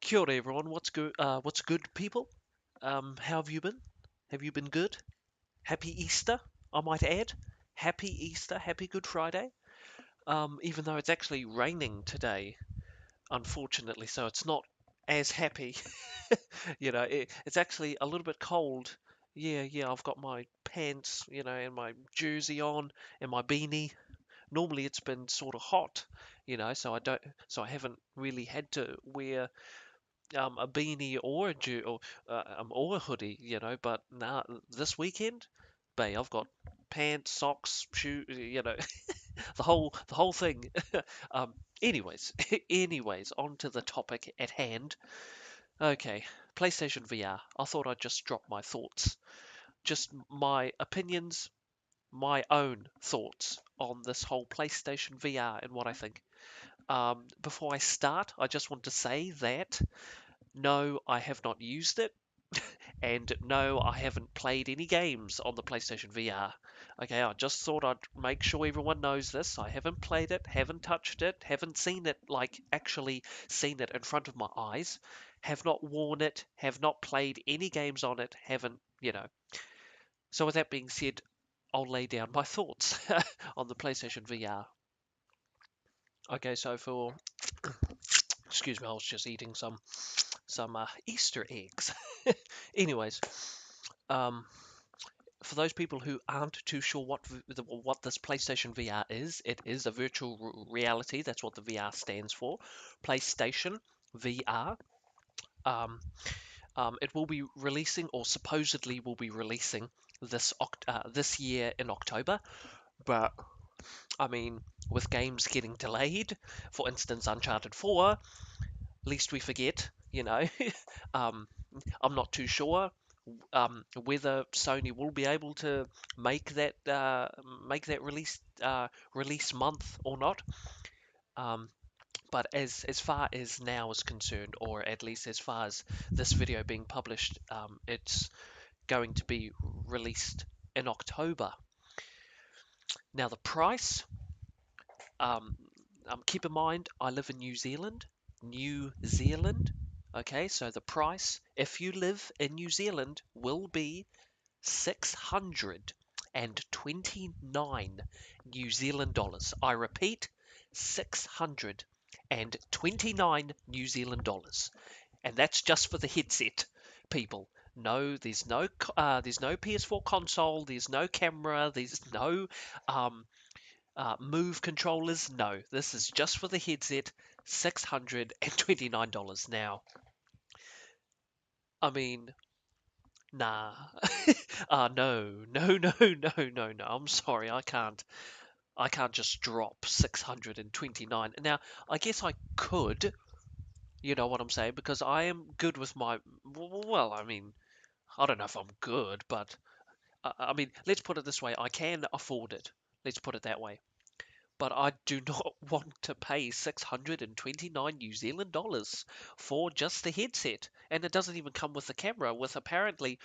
Kia ora, everyone. What's good? What's good, people? How have you been? Have you been good? Happy Easter, I might add. Happy Easter, happy Good Friday. Even though it's actually raining today, unfortunately, so it's not as happy. It's actually a little bit cold. Yeah, I've got my pants, and my jersey on, and my beanie. Normally it's been sort of hot, so I haven't really had to wear a beanie or or a hoodie, But nah, this weekend, I've got pants, socks, shoe, the whole thing. um, anyways, anyways, on to the topic at hand. Okay, PlayStation VR. I thought I'd just drop my thoughts, just my opinions, my own thoughts on this whole PlayStation VR and what I think. Before I start, I just want to say that no, I have not used it. And no, I haven't played any games on the PlayStation VR. Okay, I just thought I'd make sure everyone knows this. I haven't played it, haven't touched it, haven't seen it, like actually seen it in front of my eyes, have not worn it, have not played any games on it, haven't. So, with that being said, I'll lay down my thoughts on the PlayStation VR. Okay, so excuse me, I was just eating some Easter eggs. Anyways, um, for those people who aren't too sure what this PlayStation VR is, it is a virtual reality. That's what the VR stands for. PlayStation VR. Um, it will be releasing, or supposedly will be releasing this year in October. But I mean, with games getting delayed, for instance, Uncharted 4, least we forget. um, I'm not too sure whether Sony will be able to make that release month or not. Um, but as far as now is concerned, or at least as far as this video being published, it's going to be released in October. Now the price. Um, Keep in mind, I live in New Zealand. New Zealand. Okay, so the price, if you live in New Zealand, will be 629 New Zealand dollars. I repeat, 629 New Zealand dollars. And that's just for the headset, people. No, there's no PS4 console, there's no camera, there's no um, move controllers. No, this is just for the headset, $629. Now, I mean, nah. No. I'm sorry, I can't just drop 629. Now, I guess I could, you know what I'm saying, because I am good with my. Well, I mean, I don't know if I'm good, but I mean, let's put it this way: I can afford it. Let's put it that way. But I do not want to pay 629 New Zealand dollars for just the headset, and it doesn't even come with the camera. With apparently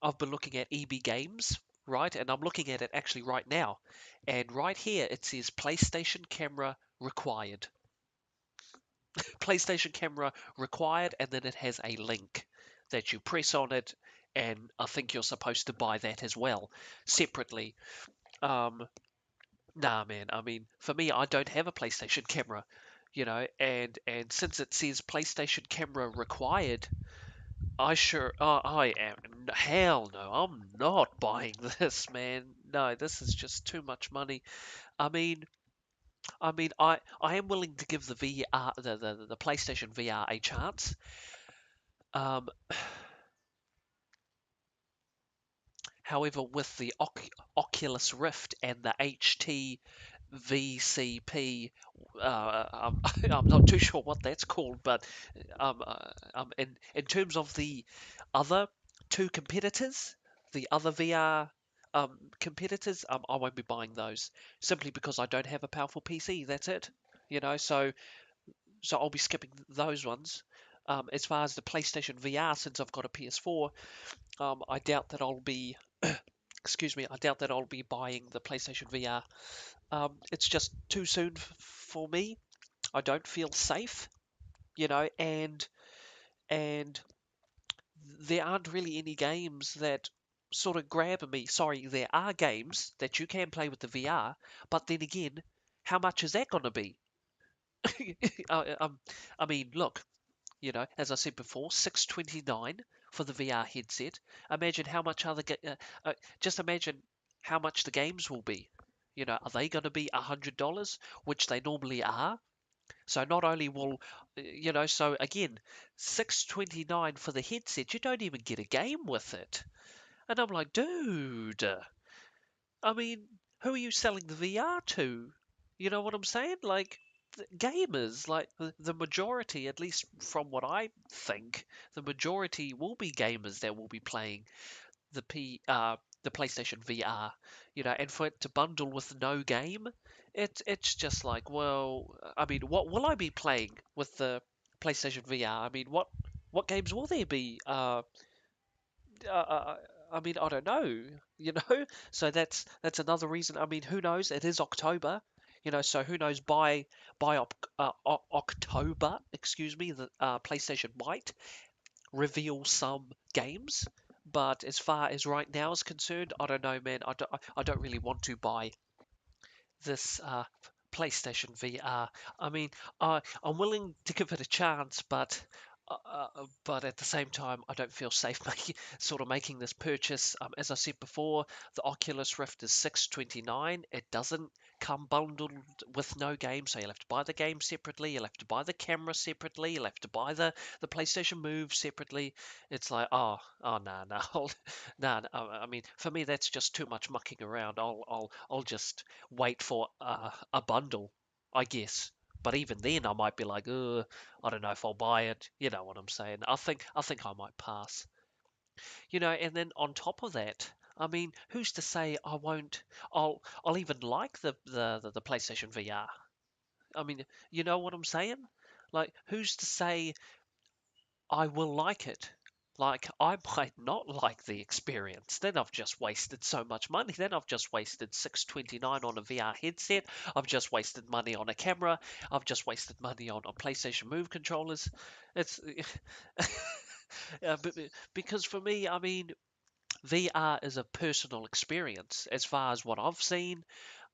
I've been looking at EB Games, right? And I'm looking at it actually right now. And right here it says PlayStation camera required. PlayStation camera required, and then it has a link that you press on it, and I think you're supposed to buy that as well separately. Um, nah, man. I mean, for me, I don't have a PlayStation camera, and since it says PlayStation camera required, I am. Hell no, I'm not buying this, man. No, this is just too much money. I mean, I am willing to give the VR, the PlayStation VR a chance. Um, However, with the Oculus Rift and the HT VCP, I'm not too sure what that's called, but in terms of the other two competitors, the other VR competitors, I won't be buying those simply because I don't have a powerful PC. That's it. So I'll be skipping those ones. As far as the PlayStation VR, since I've got a PS4, I doubt that I'll be excuse me, I doubt that I'll be buying the PlayStation VR. It's just too soon for me. I don't feel safe, and and there aren't really any games that sort of grab me. Sorry, there are games that you can play with the VR, but then again, how much is that going to be? I, I mean, look, as I said before, 629 for the VR headset. Imagine how much just imagine how much the games will be. Are they going to be $100, which they normally are? So not only will, so again, 629 for the headset, you don't even get a game with it. And I'm like, dude, I mean, who are you selling the VR to? You know what I'm saying? Like, gamers, like the majority, at least from what I think, the majority will be gamers that will be playing the the PlayStation VR, and for it to bundle with no game, it's just like, well, I mean, what will I be playing with the PlayStation VR? I mean, what games will there be? Uh, I mean, I don't know, you know. So that's another reason. I mean, who knows? It is October, so who knows? By October, excuse me, the PlayStation might reveal some games. But as far as right now is concerned, I don't know, man. I don't really want to buy this PlayStation VR. I mean, I'm willing to give it a chance, but at the same time, I don't feel safe making this purchase. As I said before, the Oculus Rift is 629. It doesn't come bundled with no game, so you'll have to buy the game separately. You'll have to buy the camera separately. You'll have to buy the PlayStation Move separately. It's like, oh, no, no, no. I mean, for me, that's just too much mucking around. I'll just wait for a bundle, I guess. But even then, I might be like, I don't know if I'll buy it. You know what I'm saying? I think I might pass. And then on top of that, I mean, who's to say I won't? I'll even like the PlayStation VR. I mean, you know what I'm saying? Like, who's to say I will like it? Like, I might not like the experience. Then I've just wasted so much money. Then I've just wasted 629 on a VR headset. I've just wasted money on a camera. I've just wasted money on PlayStation Move controllers. It's because for me, I mean, VR is a personal experience as far as what I've seen.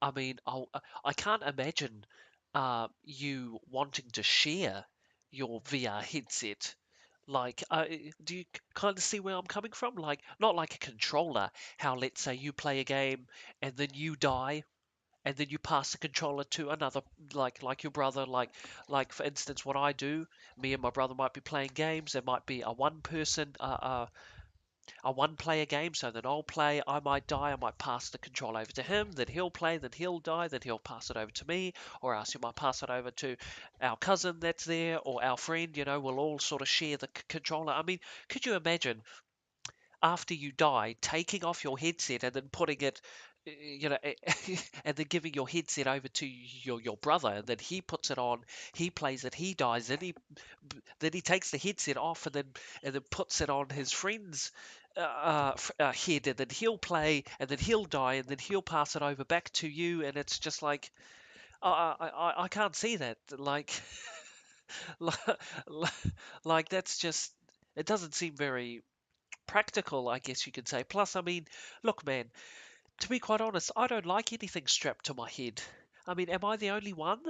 I mean, I can't imagine you wanting to share your VR headset. Like, do you kind of see where I'm coming from? Like, not like a controller. How, let's say, you play a game and then you die, and then you pass the controller to another, like your brother. Like for instance, what I do, me and my brother might be playing games. There might be a one player game, so then I'll play, I might die, I might pass the control over to him, then he'll play, then he'll die, then he'll pass it over to me, or else he might pass it over to our cousin that's there, or our friend, we'll all sort of share the controller. I mean, could you imagine after you die, taking off your headset and then putting it, and then giving your headset over to your brother, and then he puts it on, he plays it, he dies, then he takes the headset off and then puts it on his friend's head, and then he'll play, and then he'll die, and then he'll pass it over back to you, and it's just like I can't see that, like like that's just, it doesn't seem very practical, I guess you could say. Plus, I mean, look, man, to be quite honest, I don't like anything strapped to my head. I mean, am I the only one?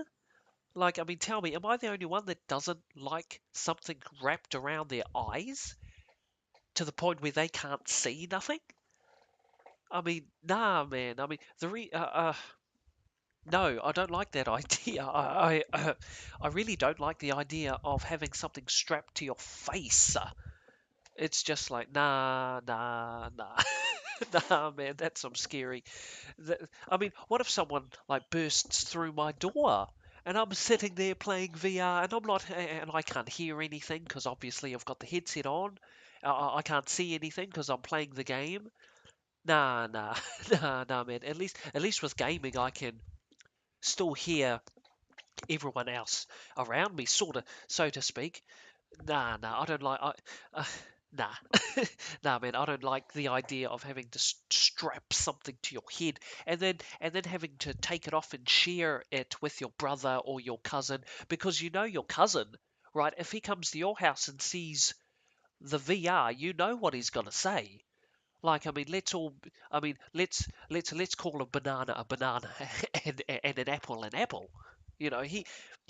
Like, I mean, tell me, am I the only one that doesn't like something wrapped around their eyes to the point where they can't see nothing? I mean, nah, man. I mean, no, I don't like that idea. I really don't like the idea of having something strapped to your face. It's just like, nah, nah, nah. Nah, man, that's some scary. I mean, what if someone like bursts through my door and I'm sitting there playing VR and I'm not, and I can't hear anything because obviously I've got the headset on. I can't see anything because I'm playing the game. Nah, nah, nah, nah, man. At least with gaming, I can still hear everyone else around me, sort of, so to speak. Nah, nah, I don't like. Uh, nah, nah, man, I don't like the idea of having to strap something to your head and then having to take it off and share it with your brother or your cousin, because your cousin right? If he comes to your house and sees the VR, you know what he's gonna say. Like, I mean, let's call a banana, and an apple an apple.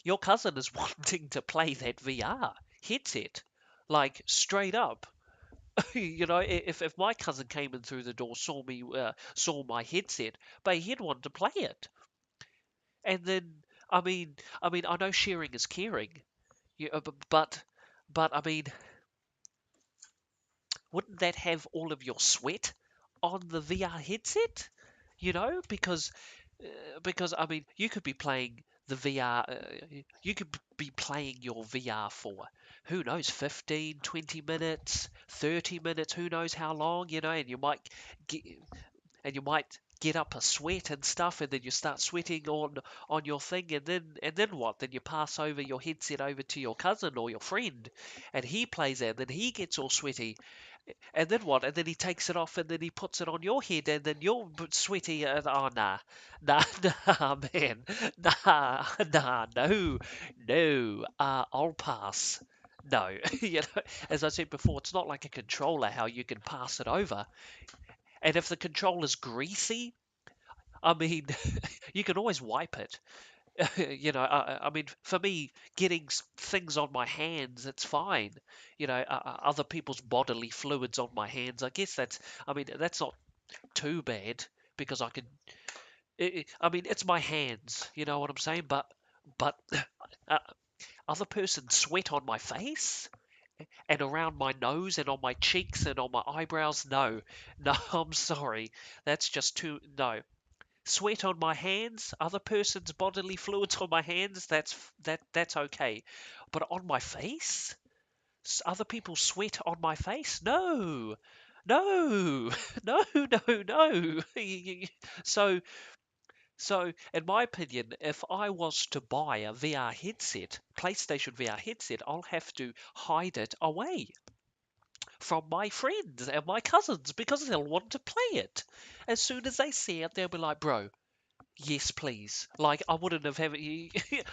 Your cousin is wanting to play that VR headset, like straight up. If my cousin came in through the door, saw my headset, but he'd want to play it. And then, I know sharing is caring, but I mean, wouldn't that have all of your sweat on the VR headset? Because I mean, you could be playing the VR, you could be playing your VR for who knows, 15, 20 minutes, 30 minutes, who knows how long, and get, you might get up a sweat and stuff, and then you start sweating on your thing, and then what? Then you pass over your headset over to your cousin or your friend, and he plays it, and then he gets all sweaty, and then what? And then he takes it off, and then he puts it on your head, and then you're sweaty. And oh, nah, nah, man, nah, no, no. I'll pass. No, as I said before, it's not like a controller how you can pass it over. And if the controller's greasy, I mean, you can always wipe it. I mean, for me, getting things on my hands, it's fine. Other people's bodily fluids on my hands, I guess I mean, that's not too bad because I can, I mean, it's my hands, you know what I'm saying? But uh, other person's sweat on my face and around my nose and on my cheeks and on my eyebrows, no, no, I'm sorry. That's just too, no. Sweat on my hands, other person's bodily fluids on my hands, that's okay. But on my face? Other people's sweat on my face? No. No. No, no, no. So so in my opinion, if I was to buy a VR headset, PlayStation VR headset, I'll have to hide it away from my friends and my cousins because they'll want to play it. As soon as they see it, they'll be like, "Bro, yes, please." Like I wouldn't have had.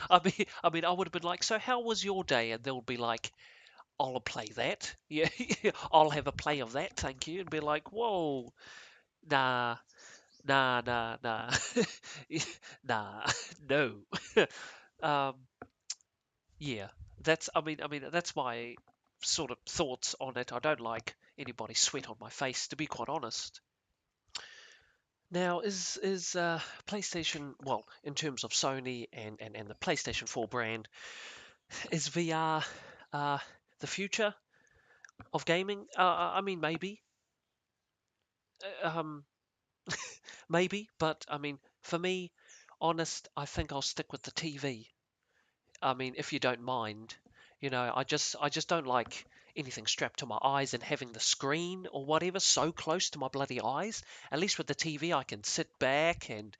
I would have been like, "So how was your day?" And they'll be like, "I'll play that. Yeah, I'll have a play of that, thank you." And be like, "Whoa, nah, nah, nah, no." um, yeah, that's my sort of thoughts on it. I don't like anybody sweat on my face, to be quite honest. Now, is PlayStation, well, in terms of Sony and the PlayStation 4 brand, is VR uh, the future of gaming? I mean, maybe, um, maybe, but I mean, for me, honest, I think I'll stick with the TV. I mean, if you don't mind, I just don't like anything strapped to my eyes and having the screen or whatever so close to my bloody eyes. At least with the TV, I can sit back and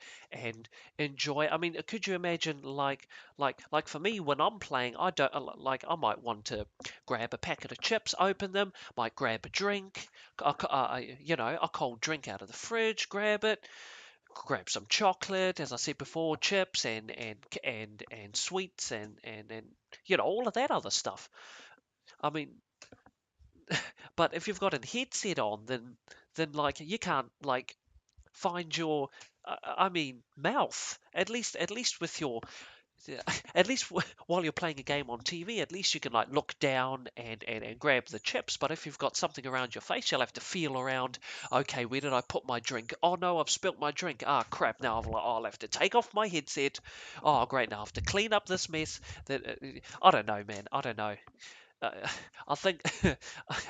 enjoy. I mean, could you imagine like for me when I'm playing, I don't like I might want to grab a packet of chips, open them, might grab a drink, a cold drink out of the fridge, grab some chocolate, as I said before, chips and sweets and all of that other stuff. I mean, but if you've got a headset on, then like you can't like find your, mouth. At least with your yeah, at least while you're playing a game on TV, at least you can like look down and grab the chips. But if you've got something around your face, you'll have to feel around. Okay, where did I put my drink? Oh no, I've spilt my drink. Ah, crap! Now I'll have to take off my headset. Oh great! Now I have to clean up this mess. I don't know, man. I don't know. Uh, I think.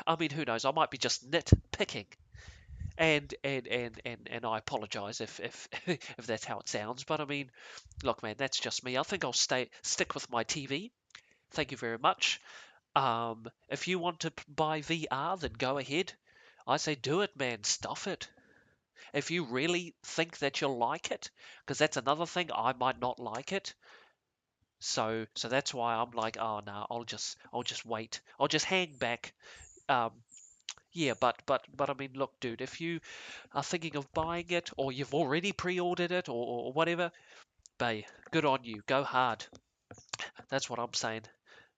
I mean, who knows? I might be just nitpicking. And I apologise if if that's how it sounds, but I mean, look, man, that's just me. I think I'll stick with my TV. Thank you very much. If you want to buy VR, then go ahead. I say do it, man. Stuff it. If you really think that you'll like it, because that's another thing, I might not like it. So that's why I'm like, oh no, I'll just wait. I'll just hang back. Um, yeah, but I mean, look, dude, if you are thinking of buying it, or you've already pre-ordered it, or whatever, good on you. Go hard. That's what I'm saying.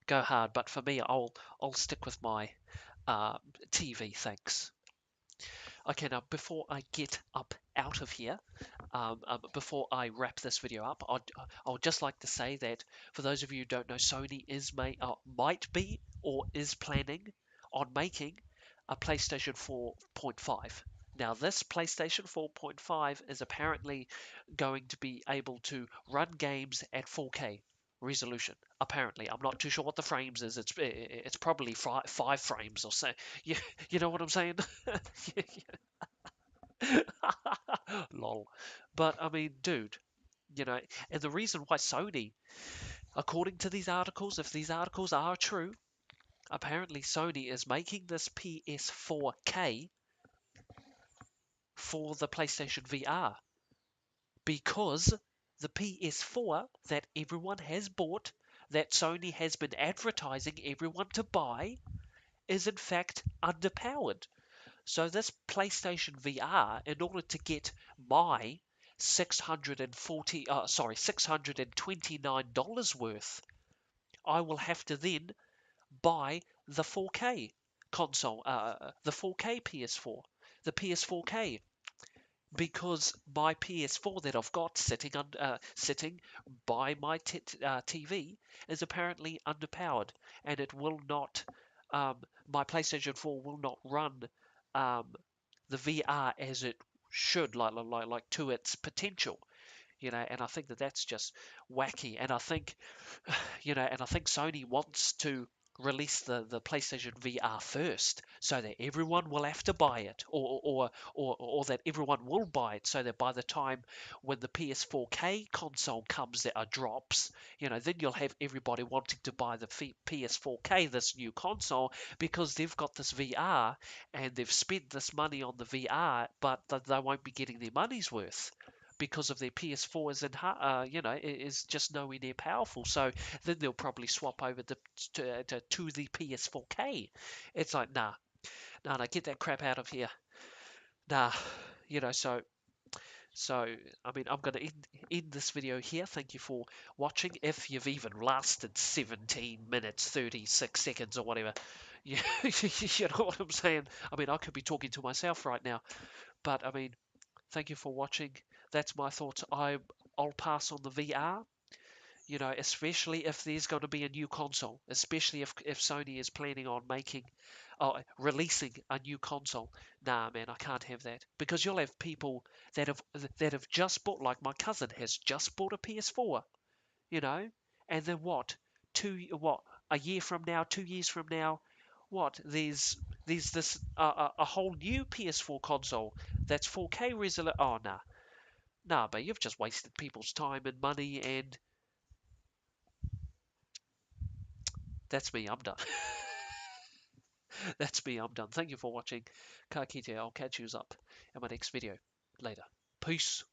go hard. But for me, I'll stick with my uh, TV. Thanks. Okay, now before I get up out of here, before I wrap this video up, I would just like to say that for those of you who don't know, Sony might be or is planning on making a PlayStation 4.5. Now, this PlayStation 4.5 is apparently going to be able to run games at 4K resolution. Apparently, I'm not too sure what the frames is. It's probably 5 frames or so. You, you know what I'm saying? Lol. But I mean, dude, and the reason why Sony, according to these articles, if these articles are true, apparently Sony is making this PS4K for the PlayStation VR because the PS4 that everyone has bought, that Sony has been advertising everyone to buy, is in fact underpowered. So this PlayStation VR, in order to get my $629 worth, I will have to then buy the 4K console, the 4K PS4, the PS4K, because my PS4 that I've got sitting by my TV is apparently underpowered, and it will not. Um, my PlayStation 4 will not run um, the VR as it should, like to its potential. And I think that that's just wacky. And I think, and I think Sony wants to release the PlayStation VR first, so that everyone will have to buy it, or that everyone will buy it, so that by the time when the PS4K console comes that drops, then you'll have everybody wanting to buy the PS4K, this new console, because they've got this VR and they've spent this money on the VR, but they won't be getting their money's worth because of their PS4 is just nowhere near powerful. So then they'll probably swap over to the PS4K. It's like, nah, get that crap out of here. Nah, so I mean, I'm going to end this video here. Thank you for watching. If you've even lasted 17 minutes, 36 seconds or whatever, you know what I'm saying? I mean, I could be talking to myself right now, but I mean, thank you for watching. That's my thoughts. I'll pass on the VR, especially if there's going to be a new console, especially if Sony is planning on releasing a new console. Nah, man, I can't have that because you'll have people that have just bought, like my cousin has just bought a PS4, you know, and then a year from now, 2 years from now, there's this a whole new PS4 console that's 4K resolution. Oh, nah, but you've just wasted people's time and money, and that's me. I'm done. That's me. I'm done. Thank you for watching. Ka kite. I'll catch you up in my next video later. Peace.